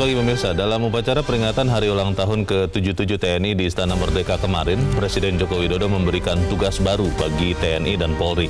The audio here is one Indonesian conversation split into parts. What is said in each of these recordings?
Selamat pagi pemirsa. Dalam upacara peringatan Hari Ulang Tahun ke-77 TNI di Istana Merdeka kemarin, Presiden Joko Widodo memberikan tugas baru bagi TNI dan Polri.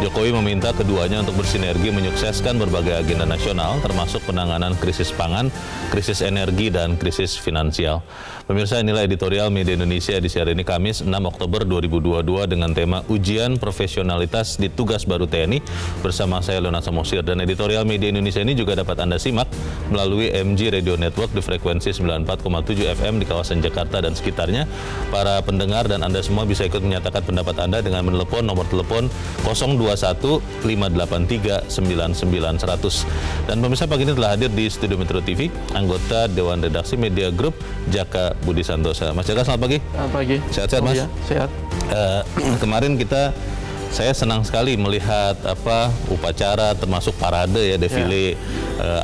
Jokowi meminta keduanya untuk bersinergi menyukseskan berbagai agenda nasional, termasuk penanganan krisis pangan, krisis energi, dan krisis finansial. Pemirsa, inilah editorial Media Indonesia edisi hari ini Kamis 6 Oktober 2022 dengan tema Ujian Profesionalitas di Tugas Baru TNI bersama saya Leonard Samosir. Dan editorial Media Indonesia ini juga dapat Anda simak melalui MG Radio Network di frekuensi 94,7 FM di kawasan Jakarta dan sekitarnya. Para pendengar dan Anda semua bisa ikut menyatakan pendapat Anda dengan menelepon nomor telepon 021 583 99 100. Dan pemirsa, pagi ini telah hadir di Studio Metro TV anggota Dewan Redaksi Media Group Jaka Budi Santosa. Mas Jaka, selamat pagi. Selamat pagi. Sehat-sehat, Mas? Ya, sehat. Kemarin saya senang sekali melihat upacara termasuk parade ya, defile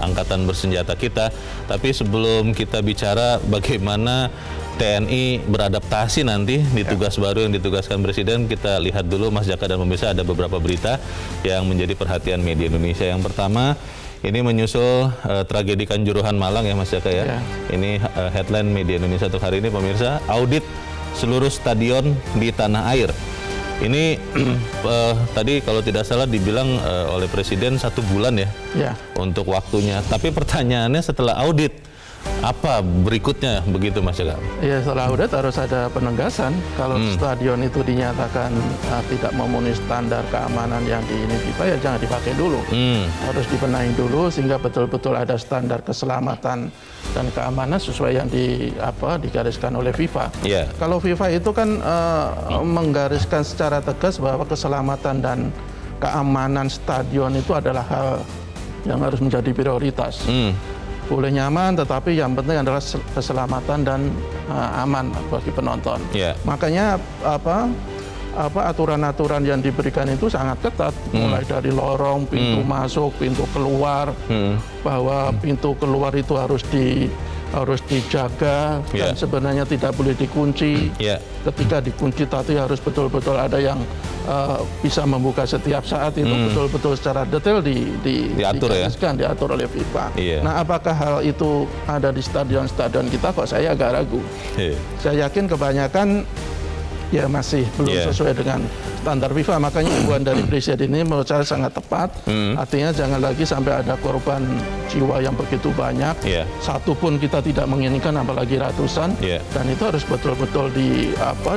angkatan bersenjata kita. Tapi sebelum kita bicara bagaimana TNI beradaptasi nanti di tugas baru yang ditugaskan Presiden, kita lihat dulu Mas Jaka dan pemirsa ada beberapa berita yang menjadi perhatian media Indonesia. Yang pertama, ini menyusul tragedi Kanjuruhan Malang ya Mas Jaka ya. Ini headline media Indonesia untuk hari ini pemirsa, audit seluruh stadion di tanah air. Ini tadi kalau tidak salah dibilang oleh Presiden 1 bulan ya untuk waktunya. Tapi pertanyaannya setelah audit, apa berikutnya begitu Mas Jaka? Ya, setelah audit harus ada penegasan. Kalau stadion itu dinyatakan tidak memenuhi standar keamanan yang di FIFA, ya jangan dipakai dulu. Harus dibenahi dulu sehingga betul-betul ada standar keselamatan dan keamanan sesuai yang digariskan oleh FIFA. Kalau FIFA itu kan menggariskan secara tegas bahwa keselamatan dan keamanan stadion itu adalah hal yang harus menjadi prioritas. Boleh nyaman, tetapi yang penting adalah keselamatan dan aman bagi penonton. Makanya aturan-aturan yang diberikan itu sangat ketat, mulai dari lorong, pintu masuk, pintu keluar, bahwa pintu keluar itu harus dijaga dan sebenarnya tidak boleh dikunci. Ketika dikunci tadi harus betul-betul ada yang bisa membuka setiap saat, itu betul-betul secara detail diatur oleh FIFA. Nah, apakah hal itu ada di stadion-stadion kita? Kok saya agak ragu. Saya yakin kebanyakan ya masih belum sesuai dengan standar FIFA. Makanya himbuan dari Presiden ini menurut saya sangat tepat. Artinya jangan lagi sampai ada korban jiwa yang begitu banyak. Satu pun kita tidak menginginkan, apalagi ratusan. Dan itu harus betul-betul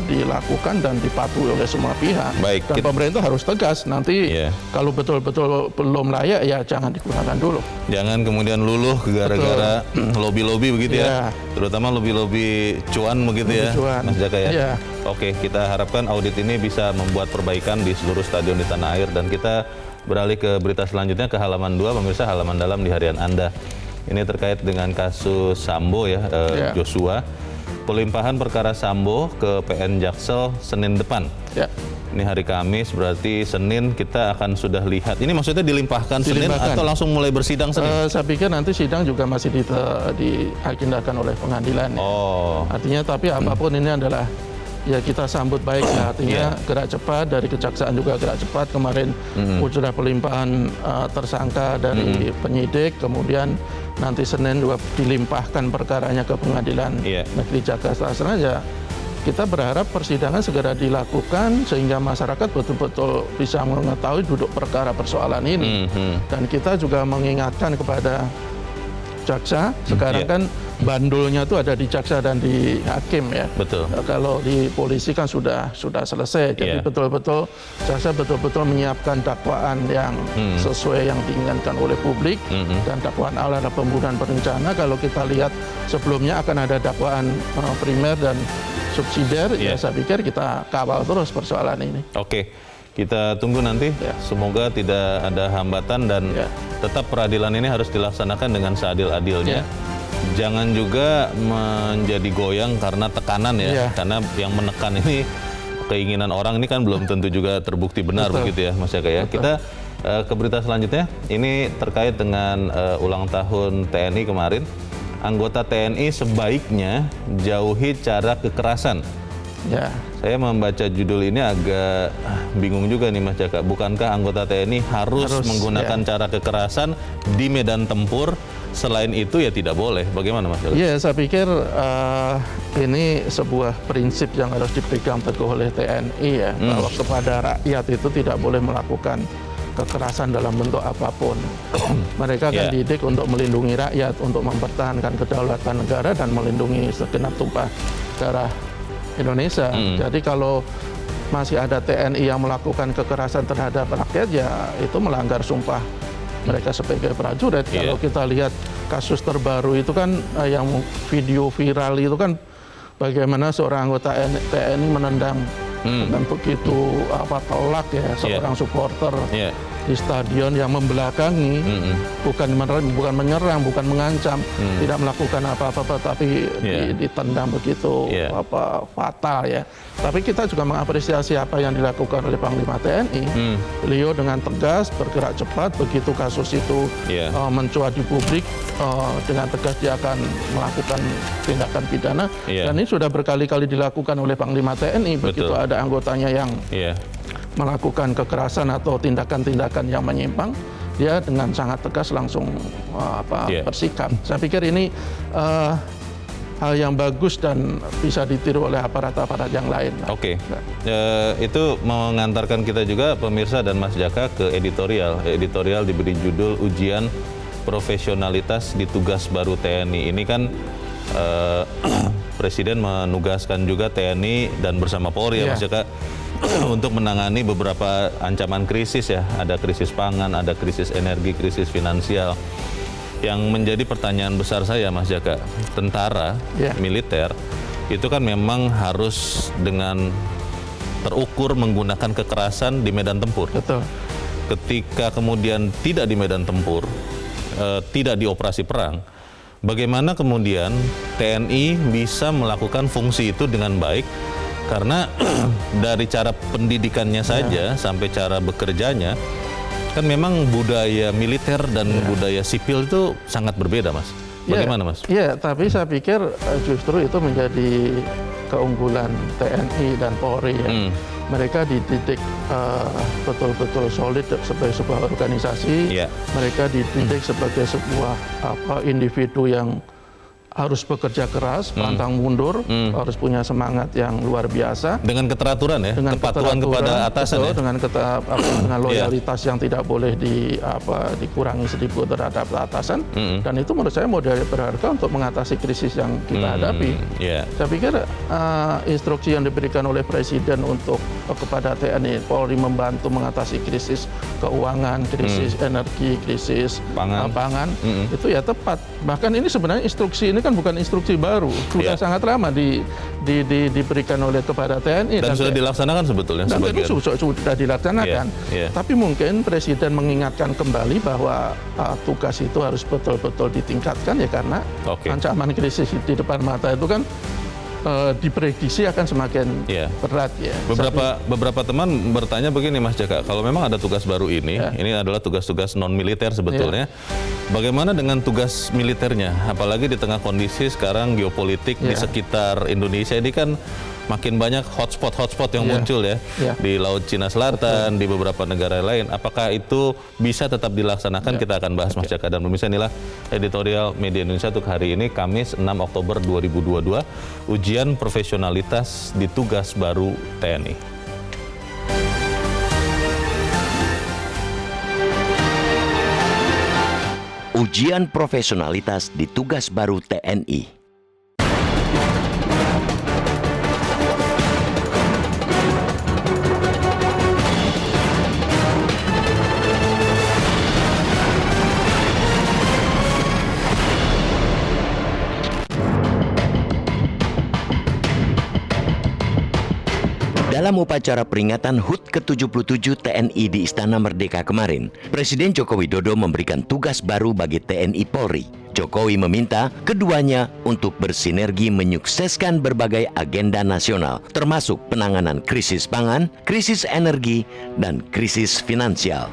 dilakukan dan dipatuhi oleh semua pihak. Dan pemerintah harus tegas. Nanti kalau betul-betul belum layak, ya jangan digunakan dulu. Jangan kemudian luluh gara-gara lobby-lobby begitu ya. Terutama lobby-lobby cuan begitu ya, Mas Jaka ya. Oke, kita harapkan audit ini bisa membuat perbaikan di seluruh stadion di tanah air. Dan kita beralih ke berita selanjutnya, ke halaman 2, pemirsa, halaman dalam di harian Anda. Ini terkait dengan kasus Sambo ya, Joshua. Pelimpahan perkara Sambo ke PN Jaksel Senin depan. Ini hari Kamis, berarti Senin kita akan sudah lihat. Ini maksudnya dilimpahkan Senin atau langsung mulai bersidang Senin? Saya pikir nanti sidang juga masih diagendakan oleh pengadilan. Artinya tapi apapun ini adalah ya kita sambut baik ya, artinya gerak cepat dari kejaksaan, juga gerak cepat. Kemarin sudah pelimpahan tersangka dari penyidik, kemudian nanti Senin juga dilimpahkan perkaranya ke pengadilan negeri Jakarta Selatan. Ya, kita berharap persidangan segera dilakukan sehingga masyarakat betul-betul bisa mengetahui duduk perkara persoalan ini. Dan kita juga mengingatkan kepada jaksa, sekarang kan bandulnya itu ada di jaksa dan di hakim ya. Kalau di polisi kan sudah selesai. Jadi betul-betul jaksa betul-betul menyiapkan dakwaan yang sesuai yang diinginkan oleh publik. Dan dakwaan awal adalah pembunuhan berencana. Kalau kita lihat sebelumnya akan ada dakwaan primer dan subsidiar. Ya, saya pikir kita kawal terus persoalan ini. Kita tunggu nanti, semoga tidak ada hambatan dan tetap peradilan ini harus dilaksanakan dengan seadil-adilnya. Jangan juga menjadi goyang karena tekanan ya, karena yang menekan ini keinginan orang ini kan belum tentu juga terbukti benar begitu ya Mas Jaka ya. Kita ke berita selanjutnya, ini terkait dengan ulang tahun TNI kemarin. Anggota TNI sebaiknya jauhi cara kekerasan. Saya membaca judul ini agak bingung juga nih Mas Jaka. Bukankah anggota TNI harus menggunakan cara kekerasan di medan tempur selain itu ya tidak boleh. Bagaimana Mas? Iya, saya pikir ini sebuah prinsip yang harus dipegang teguh oleh TNI ya, bahwa kepada rakyat itu tidak boleh melakukan kekerasan dalam bentuk apapun. Mereka kan didik untuk melindungi rakyat, untuk mempertahankan kedaulatan negara dan melindungi segenap tumpah darah Indonesia. Jadi kalau masih ada TNI yang melakukan kekerasan terhadap rakyat, ya itu melanggar sumpah mereka sebagai prajurit. Kalau kita lihat kasus terbaru itu kan yang video viral itu kan bagaimana seorang anggota TNI menendang dengan begitu telak ya seorang supporter di stadion yang membelakangi, bukan menyerang, bukan mengancam, tidak melakukan apa-apa, tapi ditendang begitu fatal ya. Tapi kita juga mengapresiasi apa yang dilakukan oleh Panglima TNI. Beliau dengan tegas bergerak cepat, begitu kasus itu mencuat di publik, dengan tegas dia akan melakukan tindakan pidana. Dan ini sudah berkali-kali dilakukan oleh Panglima TNI. Begitu ada anggotanya yang melakukan kekerasan atau tindakan-tindakan yang menyimpang, dia dengan sangat tegas langsung bersikap. Saya pikir ini hal yang bagus dan bisa ditiru oleh aparat-aparat yang lain. Oke. Itu mengantarkan kita juga pemirsa dan Mas Jaka ke editorial. Editorial diberi judul Ujian Profesionalitas di Tugas Baru TNI. Ini kan Presiden menugaskan juga TNI dan bersama Polri ya Mas Jaka untuk menangani beberapa ancaman krisis ya. Ada krisis pangan, ada krisis energi, krisis finansial. Yang menjadi pertanyaan besar saya Mas Jaka, tentara, militer, itu kan memang harus dengan terukur menggunakan kekerasan di medan tempur. Betul. Ketika kemudian tidak di medan tempur, tidak di operasi perang, bagaimana kemudian TNI bisa melakukan fungsi itu dengan baik? Karena dari cara pendidikannya saja sampai cara bekerjanya, kan memang budaya militer dan budaya sipil itu sangat berbeda, Mas. Bagaimana, Mas? Iya, tapi saya pikir justru itu menjadi keunggulan TNI dan Polri ya. Mereka dididik betul-betul solid sebagai sebuah organisasi. Mereka dididik sebagai sebuah individu yang harus bekerja keras, pantang mundur, harus punya semangat yang luar biasa. Dengan keteraturan ya, dengan kepatuhan kepada atasan ya. Dengan dengan loyalitas yang tidak boleh dikurangi sedikit terhadap atasan. Dan itu menurut saya modal berharga untuk mengatasi krisis yang kita hadapi. Saya pikir instruksi yang diberikan oleh Presiden untuk kepada TNI Polri membantu mengatasi krisis keuangan, krisis energi, krisis pangan, itu ya tepat. Bahkan ini sebenarnya instruksi ini kan bukan instruksi baru, sudah sangat lama diberikan oleh kepada TNI dan sudah dilaksanakan sebetulnya. Dan itu sudah dilaksanakan. Tapi mungkin Presiden mengingatkan kembali bahwa tugas itu harus betul-betul ditingkatkan ya, karena ancaman krisis di depan mata itu kan diprediksi akan semakin berat ya. Beberapa teman bertanya begini Mas Jaka, kalau memang ada tugas baru ini adalah tugas-tugas non militer sebetulnya. Bagaimana dengan tugas militernya? Apalagi di tengah kondisi sekarang geopolitik di sekitar Indonesia ini kan makin banyak hotspot yang muncul ya di Laut Cina Selatan, di beberapa negara lain. Apakah itu bisa tetap dilaksanakan? Kita akan bahas Mas Jaka. Dan pemirsa, inilah editorial Media Indonesia untuk hari ini, Kamis 6 Oktober 2022, ujian profesionalitas di tugas baru TNI. Ujian profesionalitas di tugas baru TNI. Dalam upacara peringatan HUT ke-77 TNI di Istana Merdeka kemarin, Presiden Joko Widodo memberikan tugas baru bagi TNI Polri. Jokowi meminta keduanya untuk bersinergi menyukseskan berbagai agenda nasional, termasuk penanganan krisis pangan, krisis energi, dan krisis finansial.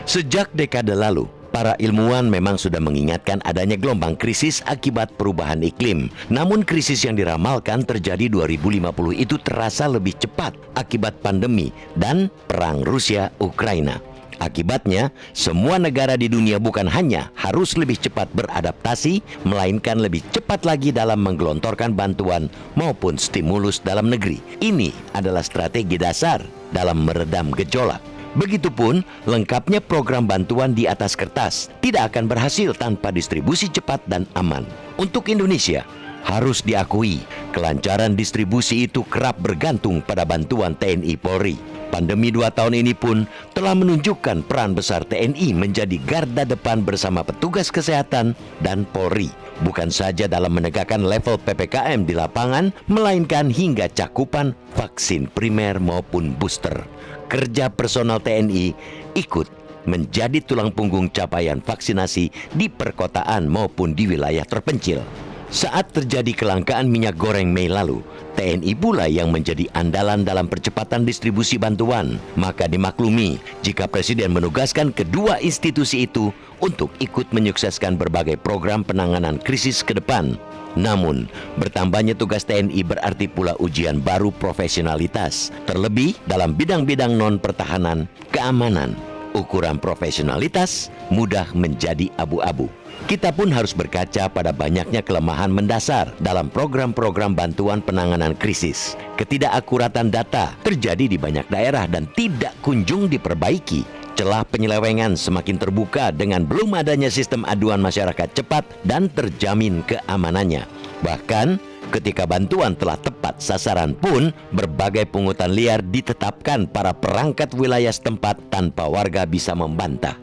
Sejak dekade lalu, para ilmuwan memang sudah mengingatkan adanya gelombang krisis akibat perubahan iklim. Namun krisis yang diramalkan terjadi 2050 itu terasa lebih cepat akibat pandemi dan perang Rusia-Ukraina. Akibatnya, semua negara di dunia bukan hanya harus lebih cepat beradaptasi, melainkan lebih cepat lagi dalam menggelontorkan bantuan maupun stimulus dalam negeri. Ini adalah strategi dasar dalam meredam gejolak. Begitupun lengkapnya program bantuan di atas kertas tidak akan berhasil tanpa distribusi cepat dan aman. Untuk Indonesia, harus diakui, kelancaran distribusi itu kerap bergantung pada bantuan TNI Polri. Pandemi 2 tahun ini pun telah menunjukkan peran besar TNI menjadi garda depan bersama petugas kesehatan dan Polri. Bukan saja dalam menegakkan level PPKM di lapangan, melainkan hingga cakupan vaksin primer maupun booster. Kerja personal TNI ikut menjadi tulang punggung capaian vaksinasi di perkotaan maupun di wilayah terpencil. Saat terjadi kelangkaan minyak goreng Mei lalu, TNI pula yang menjadi andalan dalam percepatan distribusi bantuan. Maka dimaklumi jika Presiden menugaskan kedua institusi itu untuk ikut menyukseskan berbagai program penanganan krisis ke depan. Namun, bertambahnya tugas TNI berarti pula ujian baru profesionalitas, terlebih dalam bidang-bidang non-pertahanan, keamanan. Ukuran profesionalitas mudah menjadi abu-abu. Kita pun harus berkaca pada banyaknya kelemahan mendasar dalam program-program bantuan penanganan krisis. Ketidakakuratan data terjadi di banyak daerah dan tidak kunjung diperbaiki. Celah penyelewengan semakin terbuka dengan belum adanya sistem aduan masyarakat cepat dan terjamin keamanannya. Bahkan, ketika bantuan telah tepat sasaran pun, berbagai pungutan liar ditetapkan para perangkat wilayah setempat tanpa warga bisa membantah.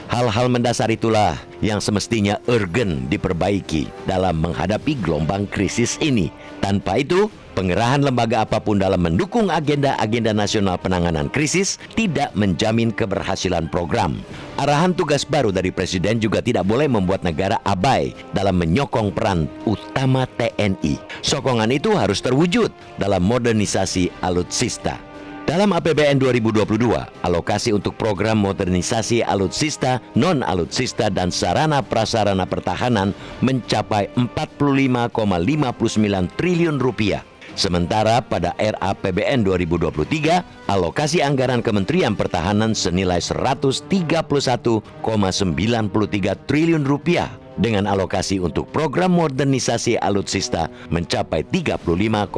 Hal-hal mendasar itulah yang semestinya urgent diperbaiki dalam menghadapi gelombang krisis ini. Tanpa itu, pengerahan lembaga apapun dalam mendukung agenda-agenda nasional penanganan krisis tidak menjamin keberhasilan program. Arahan tugas baru dari Presiden juga tidak boleh membuat negara abai dalam menyokong peran utama TNI. Sokongan itu harus terwujud dalam modernisasi alutsista. Dalam APBN 2022, alokasi untuk program modernisasi alutsista, non-alutsista, dan sarana prasarana pertahanan mencapai 45,59 triliun rupiah. Sementara pada RAPBN 2023, alokasi anggaran Kementerian Pertahanan senilai 131,93 triliun rupiah. Dengan alokasi untuk program modernisasi alutsista mencapai 35,88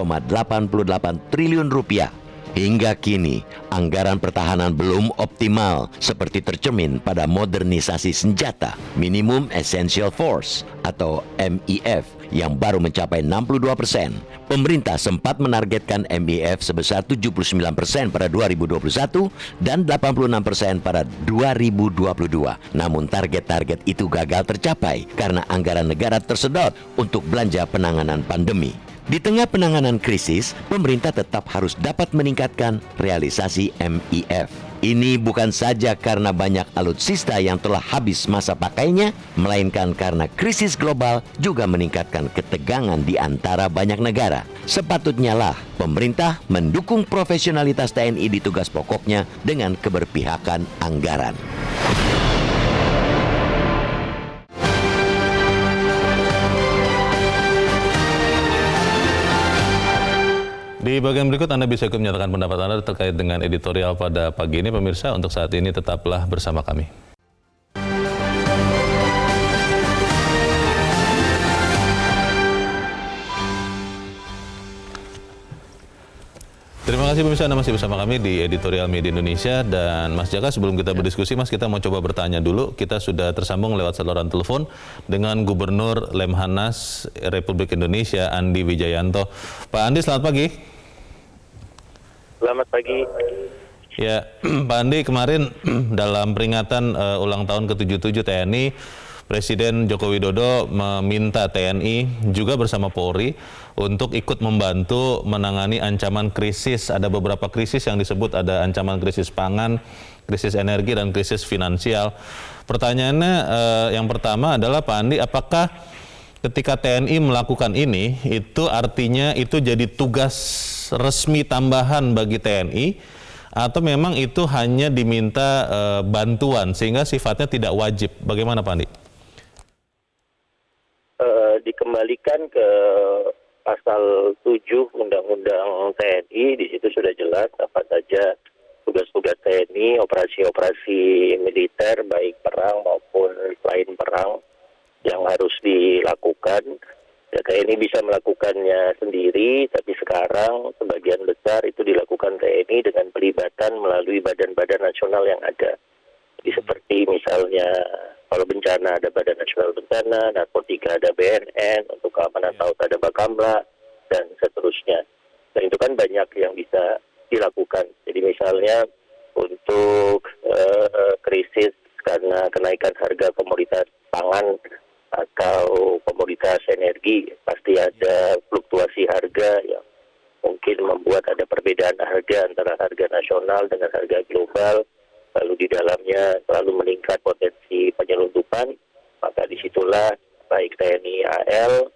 triliun rupiah. Hingga kini, anggaran pertahanan belum optimal seperti tercermin pada modernisasi senjata Minimum Essential Force atau MIF yang baru mencapai 62%. Pemerintah sempat menargetkan MIF sebesar 79% pada 2021 dan 86% pada 2022. Namun target-target itu gagal tercapai karena anggaran negara tersedot untuk belanja penanganan pandemi. Di tengah penanganan krisis, pemerintah tetap harus dapat meningkatkan realisasi MIF. Ini bukan saja karena banyak alutsista yang telah habis masa pakainya, melainkan karena krisis global juga meningkatkan ketegangan di antara banyak negara. Sepatutnya lah pemerintah mendukung profesionalitas TNI di tugas pokoknya dengan keberpihakan anggaran. Di bagian berikut Anda bisa ikut menyatakan pendapat Anda terkait dengan editorial pada pagi ini. Pemirsa, untuk saat ini tetaplah bersama kami. Terima kasih pemirsa, Anda masih bersama kami di Editorial Media Indonesia. Dan Mas Jaka, sebelum kita berdiskusi, Mas, kita mau coba bertanya dulu. Kita sudah tersambung lewat saluran telepon dengan Gubernur Lemhanas Republik Indonesia, Andi Wijayanto. Pak Andi, selamat pagi. Selamat pagi. Ya, Pak Andi, kemarin dalam peringatan ulang tahun ke-77 TNI, Presiden Joko Widodo meminta TNI juga bersama Polri untuk ikut membantu menangani ancaman krisis. Ada beberapa krisis yang disebut, ada ancaman krisis pangan, krisis energi, dan krisis finansial. Pertanyaannya yang pertama adalah, Pak Andi, apakah ketika TNI melakukan ini, itu artinya itu jadi tugas resmi tambahan bagi TNI, atau memang itu hanya diminta bantuan sehingga sifatnya tidak wajib? Bagaimana, Pak Andi? Dikembalikan ke pasal 7 Undang-Undang TNI, di situ sudah jelas apa saja tugas-tugas TNI, operasi-operasi militer baik perang maupun selain perang yang harus dilakukan. Ya, TNI bisa melakukannya sendiri, tapi sekarang sebagian besar itu dilakukan TNI dengan pelibatan melalui badan-badan nasional yang ada. Jadi seperti misalnya kalau bencana ada Badan Nasional Bencana, narkotika ada BNN, untuk keamanan laut ada Bakamla, dan seterusnya. Dan itu kan banyak yang bisa dilakukan. Jadi misalnya untuk krisis karena kenaikan harga komoditas pangan atau komoditas energi, pasti ada fluktuasi harga yang mungkin membuat ada perbedaan harga antara harga nasional dengan harga global. Lalu di dalamnya selalu meningkat potensi penyelundupan, maka disitulah baik TNI AL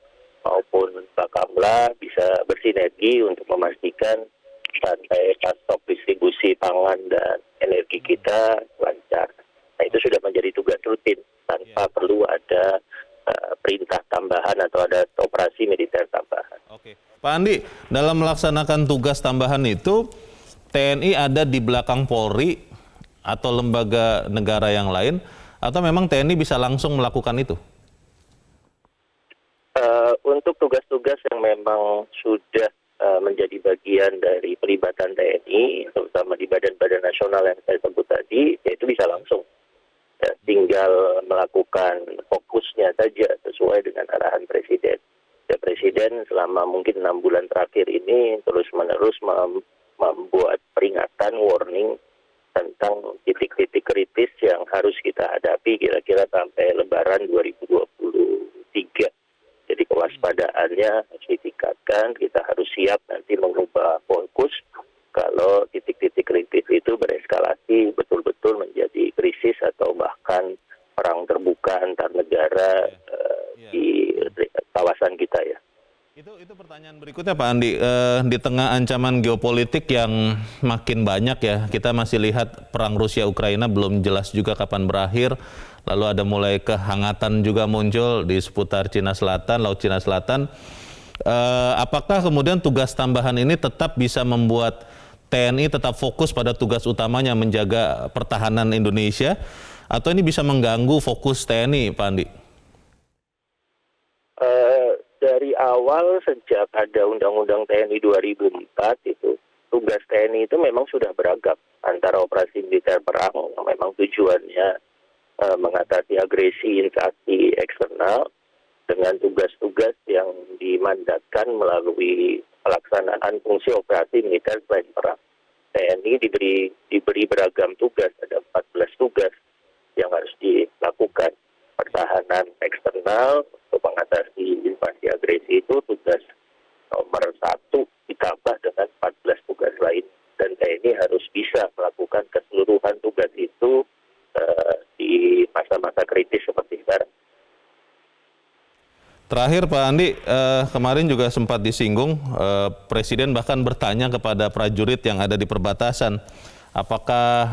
maupun Bakamla bisa bersinergi untuk memastikan rantai stok distribusi pangan dan energi kita lancar. Nah, itu sudah menjadi tugas rutin tanpa perlu ada perintah tambahan atau ada operasi militer tambahan. Oke, Pak Andi, dalam melaksanakan tugas tambahan itu TNI ada di belakang Polri atau lembaga negara yang lain, atau memang TNI bisa langsung melakukan itu? Untuk tugas-tugas yang memang sudah menjadi bagian dari pelibatan TNI, terutama di badan-badan nasional yang saya sebut tadi, ya itu bisa langsung. Ya, tinggal melakukan fokusnya saja sesuai dengan arahan Presiden. Ya, Presiden selama mungkin 6 bulan terakhir ini terus-menerus membuat peringatan, warning, tentang titik-titik kritis yang harus kita hadapi kira-kira sampai Lebaran 2023. Jadi kewaspadaannya harus ditingkatkan, kita harus siap nanti mengubah fokus kalau titik-titik kritis itu bereskalasi betul-betul menjadi krisis atau bahkan perang terbuka antar negara di kawasan kita ya. Itu pertanyaan berikutnya Pak Andi, di tengah ancaman geopolitik yang makin banyak ya, kita masih lihat perang Rusia-Ukraina belum jelas juga kapan berakhir, lalu ada mulai kehangatan juga muncul di seputar Cina Selatan, Laut Cina Selatan. Apakah kemudian tugas tambahan ini tetap bisa membuat TNI tetap fokus pada tugas utamanya menjaga pertahanan Indonesia, atau ini bisa mengganggu fokus TNI Pak Andi? Dari awal sejak ada Undang-Undang TNI 2004 itu, tugas TNI itu memang sudah beragam antara operasi militer perang yang memang tujuannya mengatasi agresi invasi eksternal dengan tugas-tugas yang dimandatkan melalui pelaksanaan fungsi operasi militer selain perang. TNI diberi beragam tugas, ada 14 tugas yang harus dilakukan. Pertahanan eksternal untuk mengatasi invasi agresi itu tugas nomor 1 ditambah dengan 14 tugas lain, dan TNI harus bisa melakukan keseluruhan tugas itu di masa-masa kritis seperti sekarang. Terakhir Pak Andi, kemarin juga sempat disinggung, Presiden bahkan bertanya kepada prajurit yang ada di perbatasan, apakah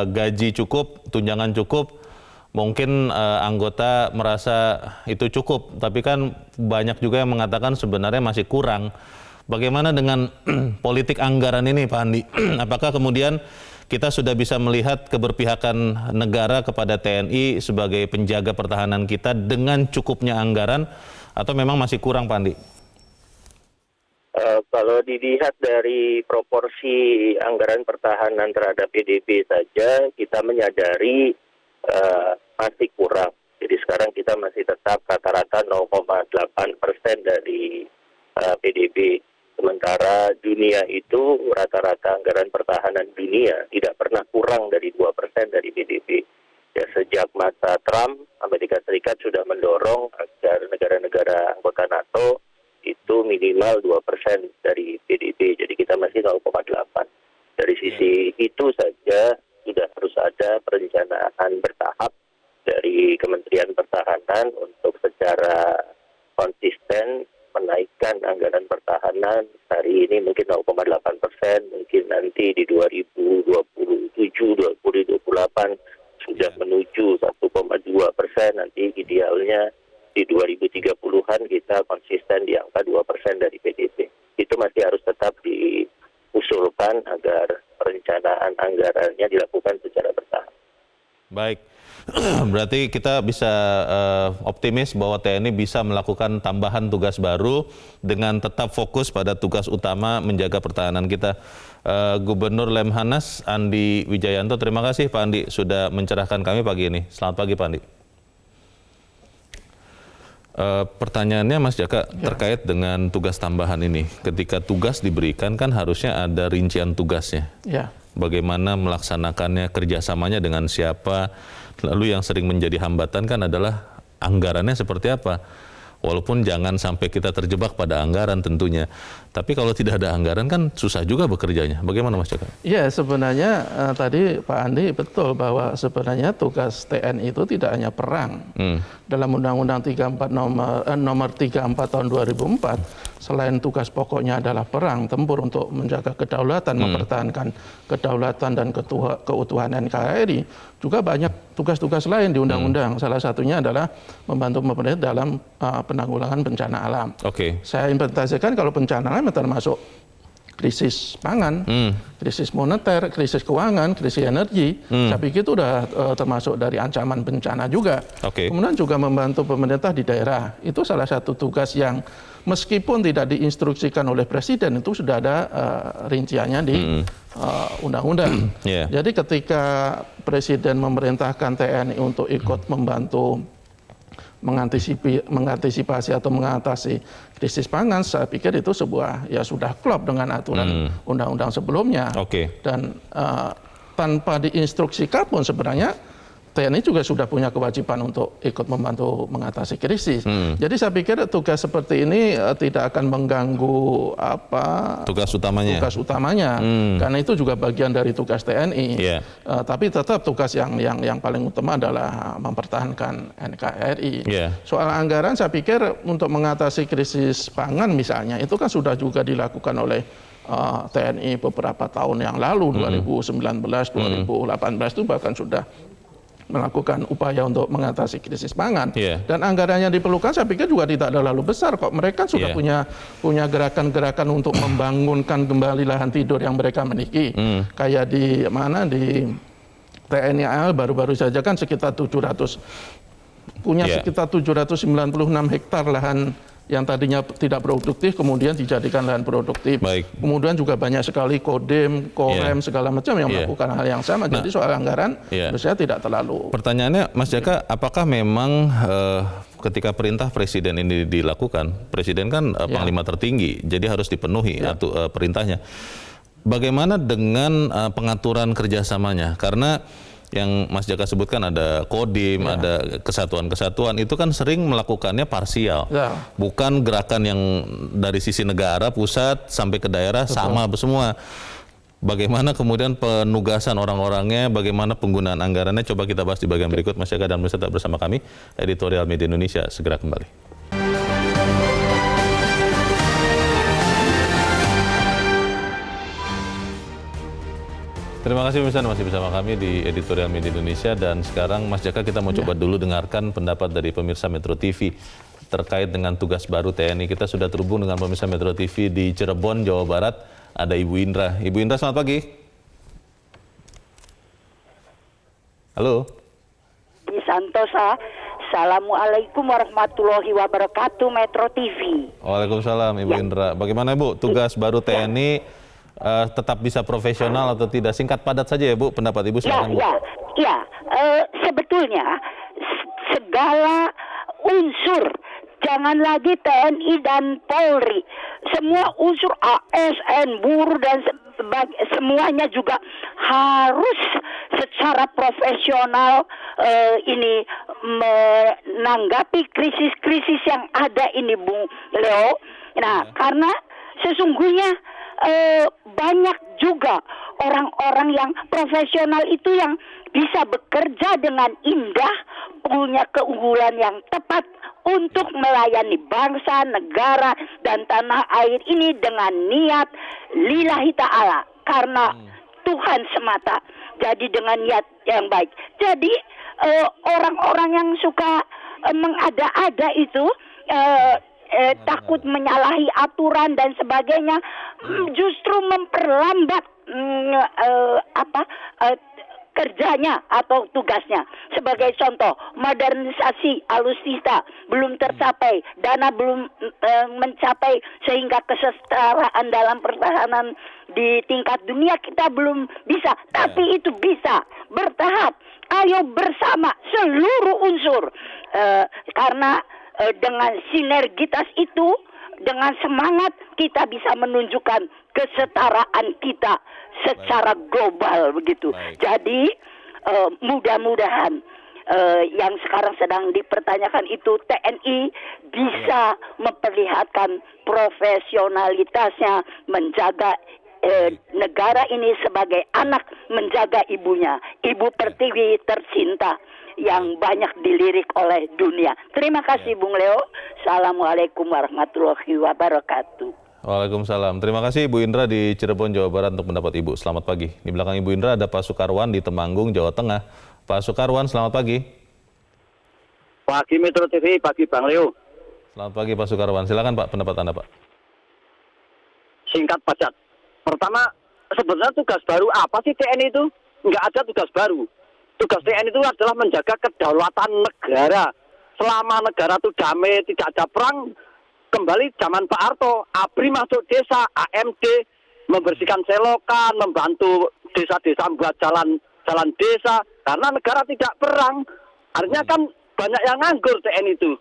gaji cukup, tunjangan cukup. Mungkin anggota merasa itu cukup, tapi kan banyak juga yang mengatakan sebenarnya masih kurang. Bagaimana dengan politik anggaran ini Pak Andi? Apakah kemudian kita sudah bisa melihat keberpihakan negara kepada TNI sebagai penjaga pertahanan kita dengan cukupnya anggaran, atau memang masih kurang Pak Andi? Kalau dilihat dari proporsi anggaran pertahanan terhadap PDB saja, kita menyadari masih kurang. Jadi sekarang kita masih tetap rata-rata 0,8% dari PDB. Sementara dunia itu rata-rata anggaran pertahanan dunia tidak pernah kurang dari 2% dari PDB. Ya, sejak masa Trump, Amerika Serikat sudah mendorong agar negara-negara anggota NATO itu minimal 2% dari PDB. Jadi kita masih 0,8. Dari sisi itu saja sudah harus ada perencanaan bertahap dari Kementerian Pertahanan untuk secara konsisten menaikkan anggaran pertahanan. Hari ini mungkin 0,8%, mungkin nanti di 2027-2028 sudah menuju 1,2%, nanti idealnya di 2030-an kita konsisten di angka 2% dari PDB. Itu masih harus tetap diusulkan agar perencanaan anggarannya dilakukan secara bertahap. Baik, berarti kita bisa optimis bahwa TNI bisa melakukan tambahan tugas baru dengan tetap fokus pada tugas utama menjaga pertahanan kita. Gubernur Lemhanas Andi Wijayanto, terima kasih Pak Andi sudah mencerahkan kami pagi ini. Selamat pagi Pak Andi. Pertanyaannya Mas Jaka terkait dengan tugas tambahan ini. Ketika tugas diberikan kan harusnya ada rincian tugasnya. Ya. Bagaimana melaksanakannya, kerjasamanya dengan siapa. Lalu yang sering menjadi hambatan kan adalah anggarannya seperti apa. Walaupun jangan sampai kita terjebak pada anggaran tentunya. Tapi kalau tidak ada anggaran kan susah juga bekerjanya. Bagaimana Mas Jaka? Ya, sebenarnya tadi Pak Andi betul bahwa sebenarnya tugas TNI itu tidak hanya perang. Dalam Undang-Undang 34 nomor 34 tahun 2004, selain tugas pokoknya adalah perang, tempur untuk menjaga kedaulatan, mempertahankan kedaulatan dan keutuhan NKRI, juga banyak tugas-tugas lain di undang-undang. Salah satunya adalah membantu pemerintah dalam penanggulangan bencana alam. Saya implementasikan kalau bencana alam termasuk krisis pangan, krisis moneter, krisis keuangan, krisis energi. Saya pikir itu sudah termasuk dari ancaman bencana juga. Kemudian juga membantu pemerintah di daerah. Itu salah satu tugas yang meskipun tidak diinstruksikan oleh Presiden, itu sudah ada rinciannya di undang-undang. Jadi ketika Presiden memerintahkan TNI untuk ikut membantu mengantisipasi atau mengatasi krisis pangan, saya pikir itu sebuah ya sudah klop dengan aturan undang-undang sebelumnya. Dan tanpa diinstruksikan pun sebenarnya TNI juga sudah punya kewajiban untuk ikut membantu mengatasi krisis. Jadi saya pikir tugas seperti ini tidak akan mengganggu tugas utamanya, karena itu juga bagian dari tugas TNI. Tapi tetap tugas yang paling utama adalah mempertahankan NKRI. Soal anggaran, saya pikir untuk mengatasi krisis pangan misalnya, itu kan sudah juga dilakukan oleh TNI beberapa tahun yang lalu, 2019, 2018 itu bahkan sudah melakukan upaya untuk mengatasi krisis pangan. Dan anggaran yang diperlukan saya pikir juga tidak terlalu besar kok. Mereka sudah punya gerakan-gerakan untuk membangunkan kembali lahan tidur yang mereka miliki. Kayak di TNI AL baru-baru saja kan sekitar 796 hektar lahan yang tadinya tidak produktif kemudian dijadikan lahan produktif. Kemudian juga banyak sekali Kodim, Korem, segala macam yang melakukan hal yang sama. Jadi soal anggaran menurut saya tidak terlalu. Pertanyaannya Mas Jaka, apakah memang ketika perintah Presiden ini dilakukan, Presiden kan panglima tertinggi, jadi harus dipenuhi perintahnya. Bagaimana dengan pengaturan kerjasamanya? Karena yang Mas Jaka sebutkan ada Kodim, ada kesatuan-kesatuan, itu kan sering melakukannya parsial. Bukan gerakan yang dari sisi negara, pusat, sampai ke daerah sama semua. Bagaimana kemudian penugasan orang-orangnya, bagaimana penggunaan anggarannya, coba kita bahas di bagian berikut. Mas Jaka dan pemirsa tetap bersama kami, Editorial Media Indonesia, segera kembali. Terima kasih pemirsa masih bersama kami di Editorial Media Indonesia, dan sekarang Mas Jaka kita mau coba dulu dengarkan pendapat dari pemirsa Metro TV terkait dengan tugas baru TNI. Kita sudah terhubung dengan pemirsa Metro TV di Cirebon, Jawa Barat. Ada Ibu Indra. Ibu Indra, selamat pagi. Halo. Di Santosa. Assalamualaikum warahmatullahi wabarakatuh, Metro TV. Waalaikumsalam Ibu Indra. Bagaimana Ibu tugas baru TNI? Tetap bisa profesional atau tidak? Singkat padat saja ya Bu, pendapat Ibu silakan Bu. Sebetulnya segala unsur, jangan lagi TNI dan Polri, semua unsur ASN, buruh dan semuanya juga harus secara profesional ini menanggapi krisis-krisis yang ada ini Bung Leo. Nah, karena sesungguhnya banyak juga orang-orang yang profesional itu yang bisa bekerja dengan indah, punya keunggulan yang tepat untuk melayani bangsa, negara, dan tanah air ini dengan niat lillahi ta'ala, karena Tuhan semata. Jadi dengan niat yang baik. Jadi orang-orang yang suka mengada-ada itu takut menyalahi aturan dan sebagainya, justru memperlambat kerjanya atau tugasnya. Sebagai contoh, modernisasi alutsista belum tercapai, dana belum mencapai sehingga kesetaraan dalam pertahanan di tingkat dunia kita belum bisa. Tapi itu bisa bertahap. Ayo bersama seluruh unsur karena dengan sinergitas itu, dengan semangat kita bisa menunjukkan kesetaraan kita secara global begitu. Jadi mudah-mudahan yang sekarang sedang dipertanyakan itu TNI bisa memperlihatkan profesionalitasnya menjaga negara ini sebagai anak menjaga ibunya, Ibu Pertiwi tercinta yang banyak dilirik oleh dunia. Terima kasih Bung Leo. Assalamualaikum warahmatullahi wabarakatuh. Waalaikumsalam. Terima kasih Ibu Indra di Cirebon, Jawa Barat untuk pendapat Ibu. Selamat pagi. Di belakang Ibu Indra ada Pak Sukarwan di Temanggung, Jawa Tengah. Pak Sukarwan, selamat pagi. Pagi Metro TV, pagi Bang Leo. Selamat pagi Pak Sukarwan. Silakan Pak, pendapat Anda Pak. Singkat padat. Pertama, sebenarnya tugas baru apa sih TNI itu? Nggak ada tugas baru. Tugas TNI itu adalah menjaga kedaulatan negara. Selama negara itu damai, tidak ada perang, kembali zaman Pak Harto, ABRI masuk desa, AMD membersihkan selokan, membantu desa-desa membuat jalan desa, karena negara tidak perang. Artinya kan banyak yang nganggur TNI itu.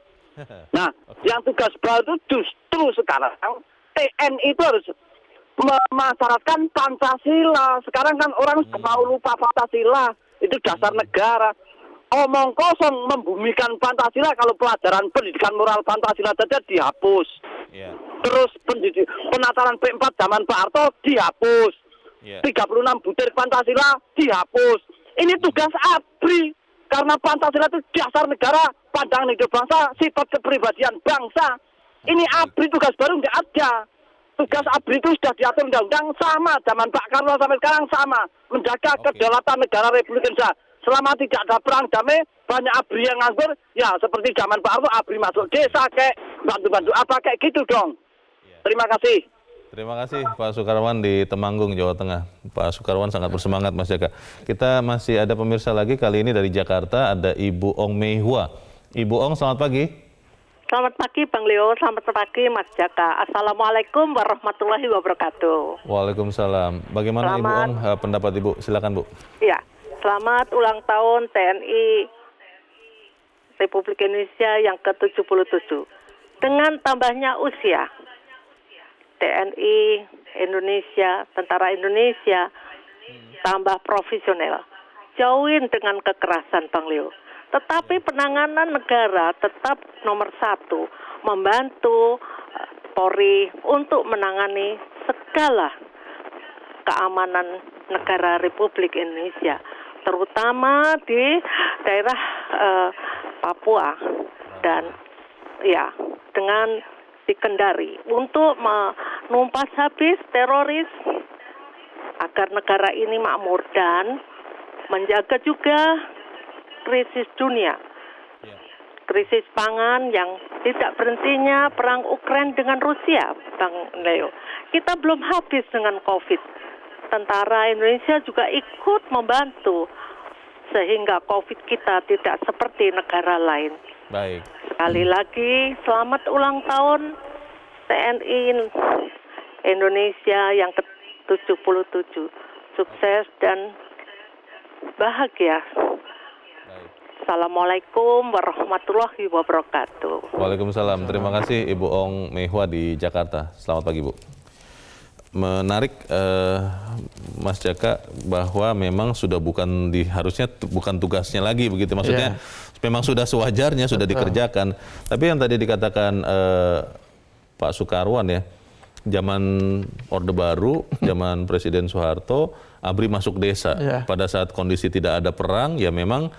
Nah, yang tugas baru itu justru sekarang TNI itu harus memasyaratkan Pancasila. Sekarang kan orang mau lupa Pancasila, itu dasar negara. Omong kosong membumikan Pancasila kalau pelajaran pendidikan moral Pancasila saja dihapus. Terus penataran P4 zaman Pak Harto dihapus. 36 butir Pancasila dihapus. Ini tugas ABRI karena Pancasila itu dasar negara, pandangan hidup bangsa, sifat kepribadian bangsa. Ini ABRI tugas baru nggak ada. Tugas ABRI itu sudah diatur undang-undang sama zaman Pak Karno sampai sekarang sama, menjaga kedaulatan negara Republik Indonesia. Selama tidak ada perang damai, banyak ABRI yang nganggur, ya seperti zaman Pak Harto, ABRI masuk desa, kayak bantu-bantu apa, kayak gitu dong. Terima kasih. Terima kasih Pak Sukarwan di Temanggung, Jawa Tengah. Pak Sukarwan sangat bersemangat Mas Jaka. Kita masih ada pemirsa lagi, kali ini dari Jakarta ada Ibu Ong Meihua. Ibu Ong, selamat pagi. Selamat pagi Bang Leo, selamat pagi Mas Jaka. Assalamualaikum warahmatullahi wabarakatuh. Waalaikumsalam. Bagaimana Ibu Ong pendapat Ibu? Silakan Bu. Ya. Selamat ulang tahun TNI Republik Indonesia yang ke-77. Dengan tambahnya usia, TNI Indonesia, Tentara Indonesia, tambah profesional. Jauhin dengan kekerasan Bang Leo. Tetapi penanganan negara tetap nomor 1, membantu Polri untuk menangani segala keamanan negara Republik Indonesia, terutama di daerah Papua dan ya dengan di Kendari untuk menumpas habis teroris agar negara ini makmur dan menjaga juga krisis dunia, krisis pangan yang tidak berhentinya perang Ukraina dengan Rusia, Bang Leo. Kita belum habis dengan COVID. Tentara Indonesia juga ikut membantu sehingga COVID kita tidak seperti negara lain. Baik. Sekali lagi selamat ulang tahun TNI Indonesia yang ke-77. Sukses dan bahagia. Baik. Assalamualaikum warahmatullahi wabarakatuh. Waalaikumsalam. Terima kasih Ibu Ong Meihua di Jakarta. Selamat pagi Bu. Menarik Mas Jaka bahwa memang sudah harusnya bukan tugasnya lagi begitu, maksudnya memang sudah sewajarnya, sudah dikerjakan. Tapi yang tadi dikatakan Pak Sukarwan ya, zaman Orde Baru, zaman Presiden Soeharto, ABRI masuk desa. Pada saat kondisi tidak ada perang, ya memang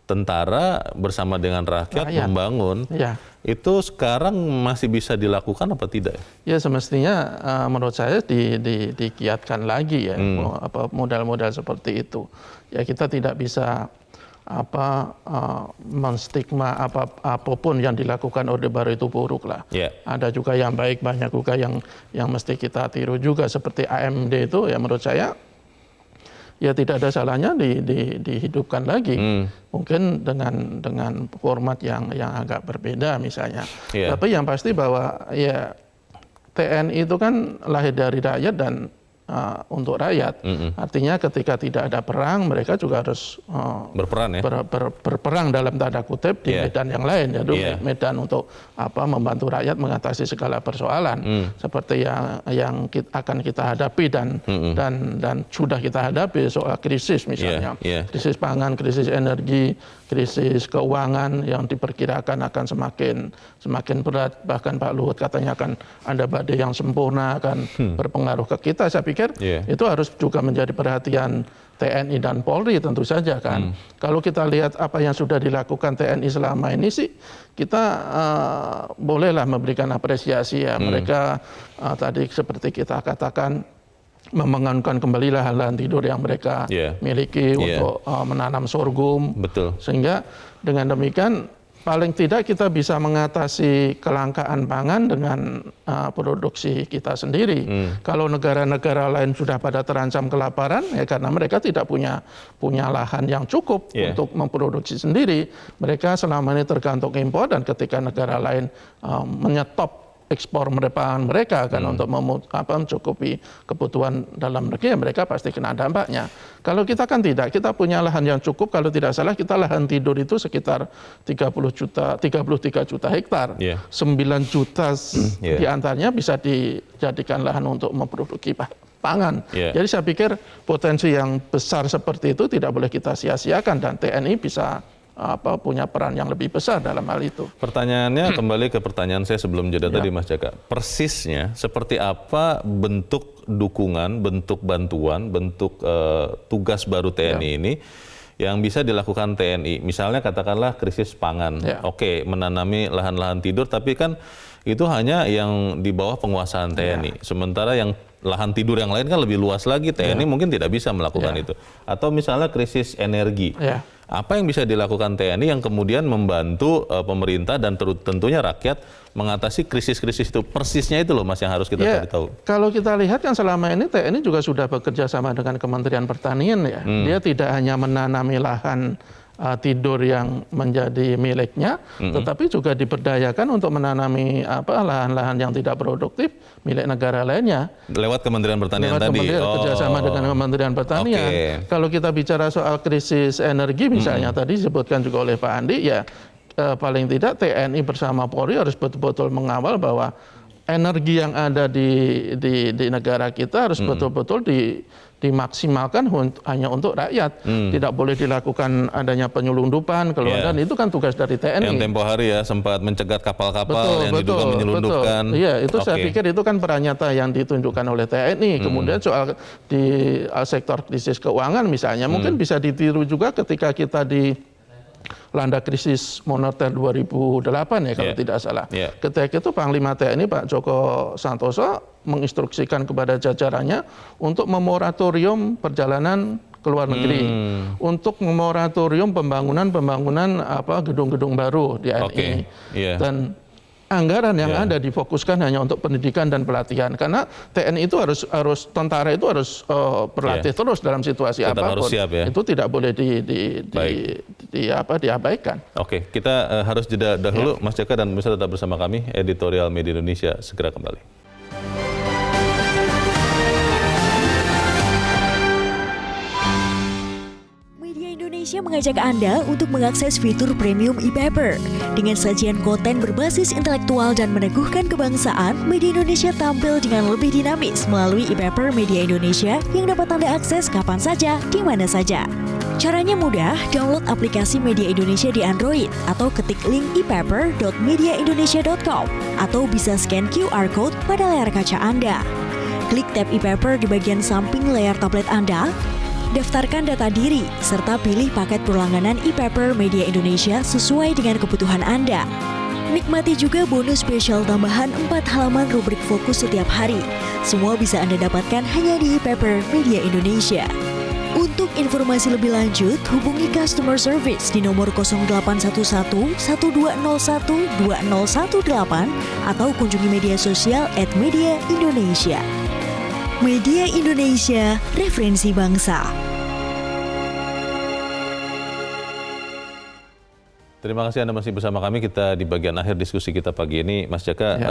tentara bersama dengan rakyat membangun. Itu sekarang masih bisa dilakukan apa tidak? Ya semestinya menurut saya digiatkan lagi ya modal-modal seperti itu. Ya kita tidak bisa menstigma apapun yang dilakukan Orde Baru itu buruk lah. Ada juga yang baik, banyak juga yang mesti kita tiru juga seperti AMD itu ya menurut saya ya tidak ada salahnya dihidupkan lagi. Mungkin dengan format yang agak berbeda misalnya. Tapi yang pasti bahwa ya TNI itu kan lahir dari rakyat dan untuk rakyat. Artinya ketika tidak ada perang, mereka juga harus berperan ya. Berperang dalam tanda kutip di medan yang lain, yaitu medan untuk membantu rakyat mengatasi segala persoalan seperti yang akan kita hadapi dan sudah kita hadapi soal krisis misalnya, krisis pangan, krisis energi, krisis keuangan yang diperkirakan akan semakin berat. Bahkan Pak Luhut katanya akan ada badai yang sempurna akan berpengaruh ke kita. Saya pikir itu harus juga menjadi perhatian TNI dan Polri tentu saja kan. Kalau kita lihat apa yang sudah dilakukan TNI selama ini sih, kita bolehlah memberikan apresiasi ya. Mereka tadi seperti kita katakan membangunkan kembali lahan-lahan tidur yang mereka miliki untuk menanam sorghum. Betul. Sehingga dengan demikian paling tidak kita bisa mengatasi kelangkaan pangan dengan produksi kita sendiri. Kalau negara-negara lain sudah pada terancam kelaparan, ya karena mereka tidak punya lahan yang cukup untuk memproduksi sendiri. Mereka selama ini tergantung impor, dan ketika negara lain menyetop ekspor mereka kan untuk mencukupi kebutuhan dalam negeri, ya mereka pasti kena dampaknya. Kalau kita kan tidak, kita punya lahan yang cukup. Kalau tidak salah kita lahan tidur itu sekitar 33 juta hektar. 9 juta diantaranya bisa dijadikan lahan untuk memproduksi pangan. Jadi saya pikir potensi yang besar seperti itu tidak boleh kita sia-siakan, dan TNI bisa punya peran yang lebih besar dalam hal itu. Pertanyaannya kembali ke pertanyaan saya sebelum jeda tadi, Mas Jaka. Persisnya seperti apa bentuk dukungan, bentuk bantuan, bentuk tugas baru TNI ini yang bisa dilakukan TNI? Misalnya katakanlah krisis pangan. Oke, menanami lahan-lahan tidur, tapi kan itu hanya yang di bawah penguasaan TNI. Sementara yang lahan tidur yang lain kan lebih luas lagi, TNI mungkin tidak bisa melakukan itu. Atau misalnya krisis energi. Apa yang bisa dilakukan TNI yang kemudian membantu pemerintah dan tentunya rakyat mengatasi krisis-krisis itu? Persisnya itu loh Mas yang harus kita cari tahu. Kalau kita lihat kan selama ini TNI juga sudah bekerja sama dengan Kementerian Pertanian ya. Dia tidak hanya menanami lahan tidur yang menjadi miliknya, tetapi juga diberdayakan untuk menanami lahan-lahan yang tidak produktif milik negara lainnya. Lewat Kementerian Pertanian tadi. Kerjasama dengan Kementerian Pertanian. Kalau kita bicara soal krisis energi misalnya, tadi disebutkan juga oleh Pak Andi, ya paling tidak TNI bersama Polri harus betul-betul mengawal bahwa energi yang ada di negara kita harus betul-betul dimaksimalkan hanya untuk rakyat. Tidak boleh dilakukan adanya penyelundupan, keluaran. Itu kan tugas dari TNI. Yang tempo hari ya sempat mencegat kapal-kapal yang diduga menyelundupkan. Iya, itu saya pikir itu kan peran nyata yang ditunjukkan oleh TNI. Kemudian soal di sektor krisis keuangan misalnya, mungkin bisa ditiru juga ketika kita landa krisis moneter 2008 ya kalau tidak salah. Ketika itu Panglima TNI Pak Joko Santoso menginstruksikan kepada jajarannya untuk memoratorium perjalanan ke luar negeri, untuk memoratorium pembangunan gedung-gedung baru di TNI. Dan anggaran yang ada difokuskan hanya untuk pendidikan dan pelatihan, karena TNI itu harus tentara itu harus berlatih terus dalam situasi apapun. Itu tidak boleh diabaikan. Oke, kita harus jeda dahulu. Mas Jaka dan pemirsa tetap bersama kami. Editorial Media Indonesia segera kembali. Indonesia mengajak Anda untuk mengakses fitur premium e-paper. Dengan sajian konten berbasis intelektual dan meneguhkan kebangsaan, Media Indonesia tampil dengan lebih dinamis melalui e-paper Media Indonesia yang dapat Anda akses kapan saja, di mana saja. Caranya mudah, download aplikasi Media Indonesia di Android atau ketik link e-paper.mediaindonesia.com atau bisa scan QR code pada layar kaca Anda. Klik tab e-paper di bagian samping layar tablet Anda. Daftarkan data diri, serta pilih paket berlangganan e-paper Media Indonesia sesuai dengan kebutuhan Anda. Nikmati juga bonus spesial tambahan 4 halaman rubrik fokus setiap hari. Semua bisa Anda dapatkan hanya di e-paper Media Indonesia. Untuk informasi lebih lanjut, hubungi customer service di nomor 0811 1201 2018 atau kunjungi media sosial @Media Indonesia. Media Indonesia, referensi bangsa. Terima kasih Anda masih bersama kami. Kita di bagian akhir diskusi kita pagi ini, Mas Jaka,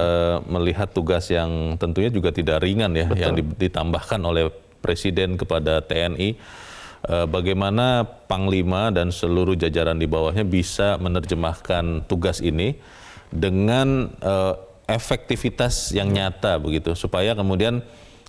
melihat tugas yang tentunya juga tidak ringan ya, yang ditambahkan oleh Presiden kepada TNI. Bagaimana Panglima dan seluruh jajaran di bawahnya bisa menerjemahkan tugas ini dengan efektivitas yang nyata begitu, supaya kemudian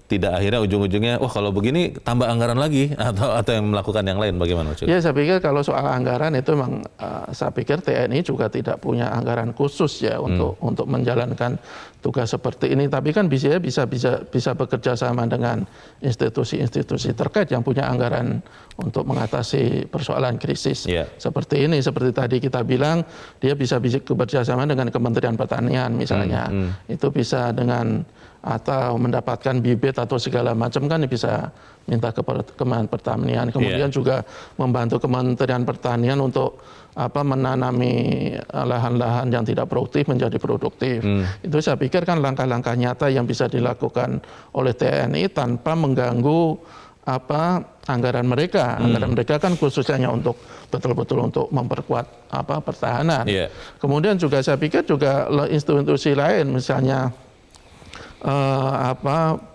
tidak akhirnya ujung-ujungnya, wah kalau begini tambah anggaran lagi atau yang melakukan yang lain, bagaimana maksudnya? Ya, saya pikir kalau soal anggaran itu memang saya pikir TNI juga tidak punya anggaran khusus ya untuk menjalankan tugas seperti ini. Tapi kan bisa bekerja sama dengan institusi-institusi terkait yang punya anggaran untuk mengatasi persoalan krisis seperti ini. Seperti tadi kita bilang, dia bisa bekerja sama dengan Kementerian Pertanian misalnya. Itu bisa dengan atau mendapatkan bibit atau segala macam kan bisa minta ke Kementerian Pertanian. Kemudian juga membantu Kementerian Pertanian untuk menanami lahan-lahan yang tidak produktif menjadi produktif. Itu saya pikir kan langkah-langkah nyata yang bisa dilakukan oleh TNI tanpa mengganggu anggaran mereka. Anggaran mereka kan khususnya untuk betul-betul untuk memperkuat pertahanan. Kemudian juga saya pikir juga institusi lain misalnya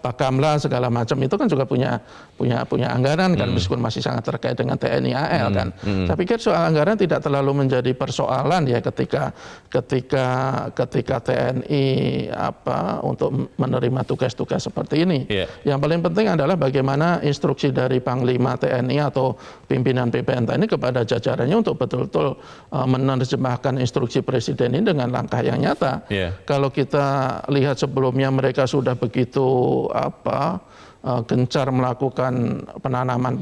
Bakamla segala macam itu kan juga punya anggaran kan, meskipun masih sangat terkait dengan TNI AL kan. Saya pikir soal anggaran tidak terlalu menjadi persoalan ya ketika TNI untuk menerima tugas-tugas seperti ini. Yang paling penting adalah bagaimana instruksi dari Panglima TNI atau pimpinan PPN TNI kepada jajarannya untuk betul-betul menerjemahkan instruksi Presiden ini dengan langkah yang nyata. Kalau kita lihat sebelumnya mereka sudah begitu gencar melakukan penanaman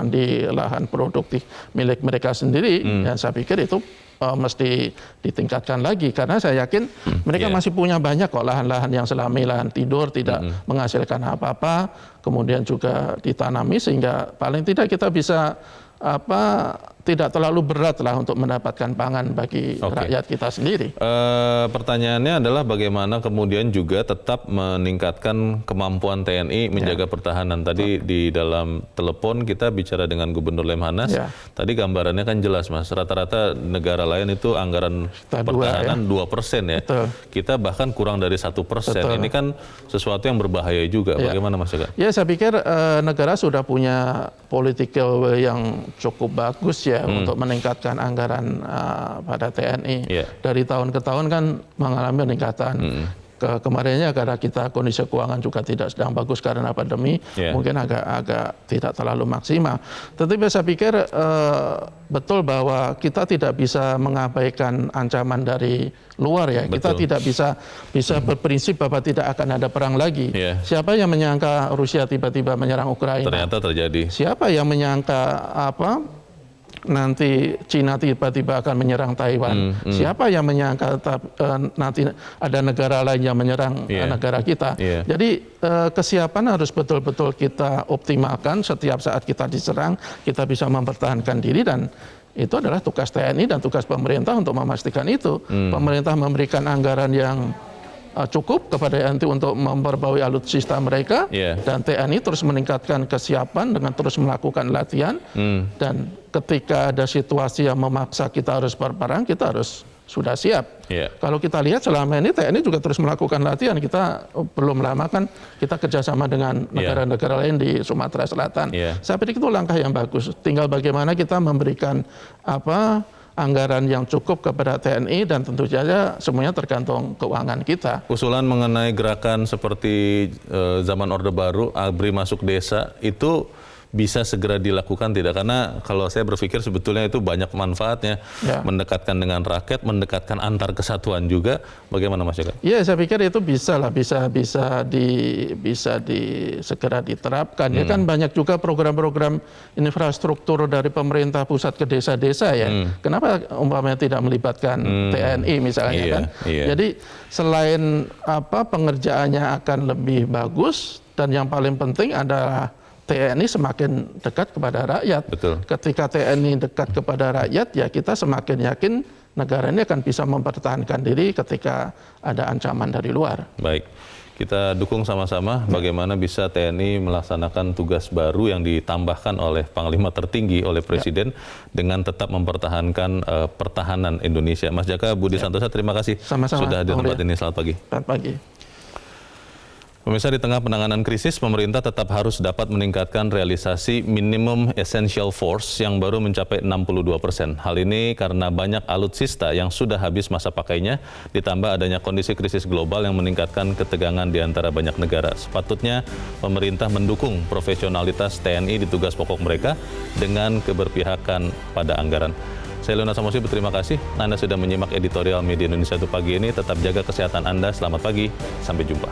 di lahan produktif milik mereka sendiri, ya saya pikir itu mesti ditingkatkan lagi, karena saya yakin mereka masih punya banyak kok lahan-lahan yang selama ini lahan tidur tidak menghasilkan apa-apa, kemudian juga ditanami sehingga paling tidak kita bisa tidak terlalu berat lah untuk mendapatkan pangan bagi rakyat kita sendiri. Pertanyaannya adalah bagaimana kemudian juga tetap meningkatkan kemampuan TNI menjaga pertahanan. Tadi di dalam telepon kita bicara dengan Gubernur Lemhanas, tadi gambarannya kan jelas Mas, rata-rata negara lain itu anggaran pertahanan 2% ya. Kita bahkan kurang dari 1%. Ini kan sesuatu yang berbahaya juga. Bagaimana Mas Jaka? Ya, saya pikir negara sudah punya political will yang cukup bagus ya untuk meningkatkan anggaran pada TNI. Dari tahun ke tahun kan mengalami peningkatan. Kemarinnya karena kita kondisi keuangan juga tidak sedang bagus karena pandemi, mungkin agak tidak terlalu maksimal. Tetapi saya pikir betul bahwa kita tidak bisa mengabaikan ancaman dari luar ya. Kita tidak bisa berprinsip bahwa tidak akan ada perang lagi. Siapa yang menyangka Rusia tiba-tiba menyerang Ukraina? Ternyata terjadi. Siapa yang menyangka nanti Cina tiba-tiba akan menyerang Taiwan? Siapa yang menyangka nanti ada negara lain yang menyerang negara kita? Jadi kesiapan harus betul-betul kita optimalkan. Setiap saat kita diserang, kita bisa mempertahankan diri, dan itu adalah tugas TNI dan tugas pemerintah untuk memastikan itu. Pemerintah memberikan anggaran yang cukup kepada TNI untuk memperbarui alutsista mereka, dan TNI terus meningkatkan kesiapan dengan terus melakukan latihan, dan ketika ada situasi yang memaksa kita harus berperang, kita harus sudah siap. Kalau kita lihat selama ini TNI juga terus melakukan latihan. Kita belum lama kan kita kerjasama dengan negara-negara lain di Sumatera Selatan. Saya pikir itu langkah yang bagus. Tinggal bagaimana kita memberikan anggaran yang cukup kepada TNI, dan tentu saja semuanya tergantung keuangan kita. Usulan mengenai gerakan seperti zaman Orde Baru, ABRI masuk desa, itu bisa segera dilakukan tidak? Karena kalau saya berpikir sebetulnya itu banyak manfaatnya, mendekatkan dengan rakyat, mendekatkan antar kesatuan juga. Bagaimana Mas Jaka? Iya, saya pikir itu bisa segera diterapkan. Ya kan banyak juga program-program infrastruktur dari pemerintah pusat ke desa-desa ya. Kenapa umpamanya tidak melibatkan TNI misalnya kan? Jadi selain pengerjaannya akan lebih bagus, dan yang paling penting adalah TNI semakin dekat kepada rakyat. Ketika TNI dekat kepada rakyat, ya kita semakin yakin negara ini akan bisa mempertahankan diri ketika ada ancaman dari luar. Baik, Kita dukung sama-sama bagaimana bisa TNI melaksanakan tugas baru yang ditambahkan oleh Panglima tertinggi oleh Presiden dengan tetap mempertahankan pertahanan Indonesia. Mas Jaka, Budi Santosa, terima kasih Sama-sama, sudah hadir tempat ini. Selamat pagi. Selamat pagi. Pemirsa, di tengah penanganan krisis, pemerintah tetap harus dapat meningkatkan realisasi minimum essential force yang baru mencapai 62%. Hal ini karena banyak alutsista yang sudah habis masa pakainya, ditambah adanya kondisi krisis global yang meningkatkan ketegangan di antara banyak negara. Sepatutnya pemerintah mendukung profesionalitas TNI di tugas pokok mereka dengan keberpihakan pada anggaran. Saya Leona Samosi berterima kasih. Anda sudah menyimak editorial Media Indonesia itu pagi ini. Tetap jaga kesehatan Anda. Selamat pagi. Sampai jumpa.